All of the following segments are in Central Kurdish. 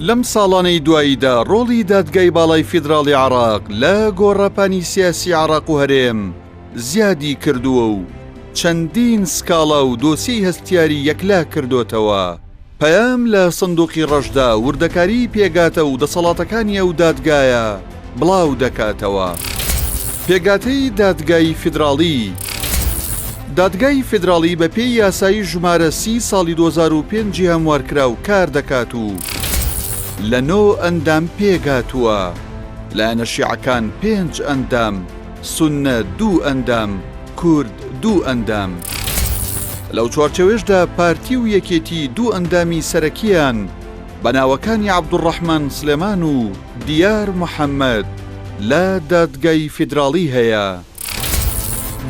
لەم ساڵانەی دواییدا ڕۆڵی دادگای باڵای فیدراڵی عێراق لە گۆڕەپانی سیاسی عێراق و هەرێم زیادی کردووە و چەندین سکاڵا و دۆسیەی هەستیاری یەکلا کردوتەوە. پەیام لە سندوقی ڕەشدا وردەکاری پێگاتە و دەسەڵاتەکانی ئەو دادگایە بڵاو دەکاتەوە. پێگاتەی دادگای فیدراڵی دادگای فیدراڵی بە پێی یاسایی ژمارە 30 ساڵی 2005 هەموارکرا و کار دەکات و لە 9 ئەندام پێگاتووە. لایەنە شیعەکان 5 ئەندام، سوننە 2 ئەندام، کورد 2 ئەندام. لەو چوارچەوێشدا پارتی و یەکێتی 2 ئەندامی سەرەکیان بەناوەکانی عەبدوڕەحمان سلێمان و دیار محەممەد لە دادگای فیدراڵی هەیە.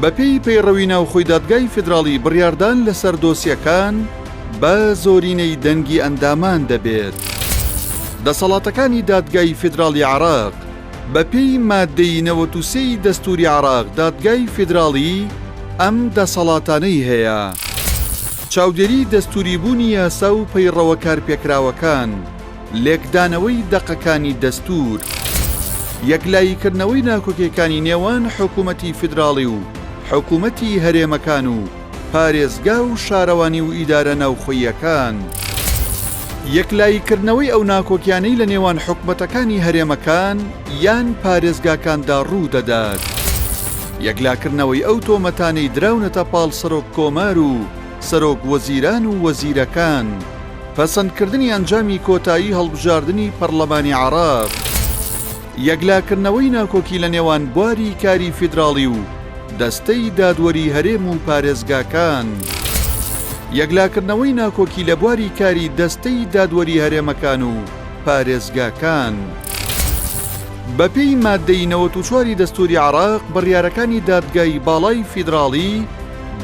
بەپێی پەیڕەوی ناوخۆی دادگای فیدراڵی بڕیاردان لەسەر دۆسیەکان بە زۆرینەی دەنگی ئەندامان دەبێت. دەسەڵاتەکانی دادگای فیدراڵی عێراق بەپێی مادەی 93 دەستوری عێراق دادگای فیدراڵی ئەم دەسەڵاتانەی هەیە: چاودێری دەستوری بوونی یاسا و پەیڕەوە کارپێکراوەکان، لێکدانەوەی دەقەکانی دەستور، یەکلاییکردنەوەی ناکۆکیەکانی نێوان حکوومەتی فیدراڵی و حکوومەتی هەرێمەکان و پارێزگا و شارەوانی و ئیدارە ناوخۆییەکان، یەکلاییکردنەوەی ئەو ناکۆکیانەی لە نێوان حکوومەتەکانی هەرێمەکان یان پارێزگاکاندا ڕوو دەدات، یەکلاکردنەوەی ئەو تۆمەتانەی دراونەتە پاڵ سەرۆک کۆمار و سەرۆک وەزیران و وەزیرەکان، پەسەندکردنی ئەنجامی کۆتایی هەڵبژاردننی پەرلەمانی عێراق، یەکلاکردنەوەی ناکۆکی لە نێوان بواری کاری فیدراڵی و دەستەی دادوەری هەرێم و پارێزگاکان، یەکلاکردنەوەی ناکۆکی لە بواری کاری دەستەی دادوەری هەرێمەکان و پارێزگاکان. بەپێی مادەی 94 دەستوری عێراق بڕیارەکانی دادگای باڵای فیدراڵی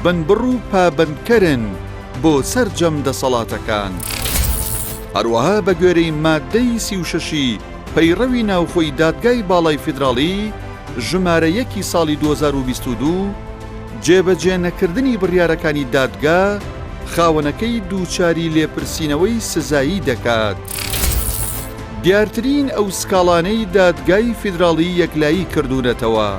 بنبڕ و پابندکەرن بۆ سەرجەم دەسەڵاتەکان. هەروەها بە گوێرەی مادەی 36 پەیڕەوی ناوخۆی دادگای باڵای فیدراڵی ژمارە 1 ساڵی 2022 جێبەجێ نەکردنی بڕیارەکانی دادگا خاوەنەکەی دووچاری لێپرسینەوەی سزایی دەکات. دیارترین ئەو سکاڵانەی دادگای فیدراڵی یەکلایی کردوونەتەوە.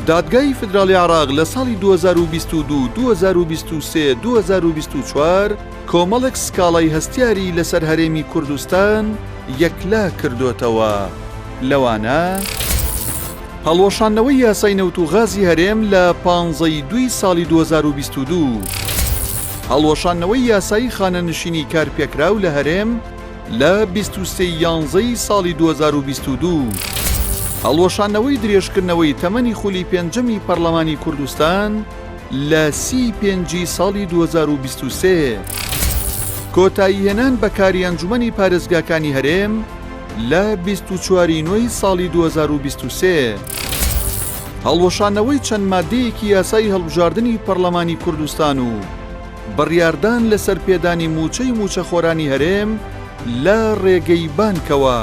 دادگای فیدراڵی عێراق لە ساڵی 2022، 2023، 2024 کۆمەڵێک سکاڵای هەستیاری لەسەر هەرێمی کوردستان یەکلا کردوتەوە. لەوانە هەڵوەشاندنەوەی یاسای نەوت و غازی هەرێم لە 15/2 ساڵی 2022، هەڵوەشاندنەوەی یاسایی خانەنشینی کارپێکراو لە هەرێم لە 23/11 ساڵی 2022، هەڵوەشاندنەوەی درێژکردنەوەی تەمەنی خولی پێنجەمی پەرلەمانی کوردستان لە 30/5 ساڵی 2023، کۆتاییهێنان بەکاری ئەنجومەنی پارێزگاکانی هەرێم لە 24/9 ساڵی 2023، هەڵوەشاندنەوەی چەند مادەیەکی یاسای هەڵبژاردننی پەرلەمانی کوردستان و بڕیاردان لەسەر پێدانی موچەی موچەخۆرانی هەرێم لە ڕێگەی بانکەوە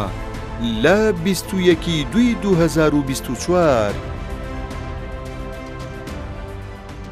لە 21/2/2024.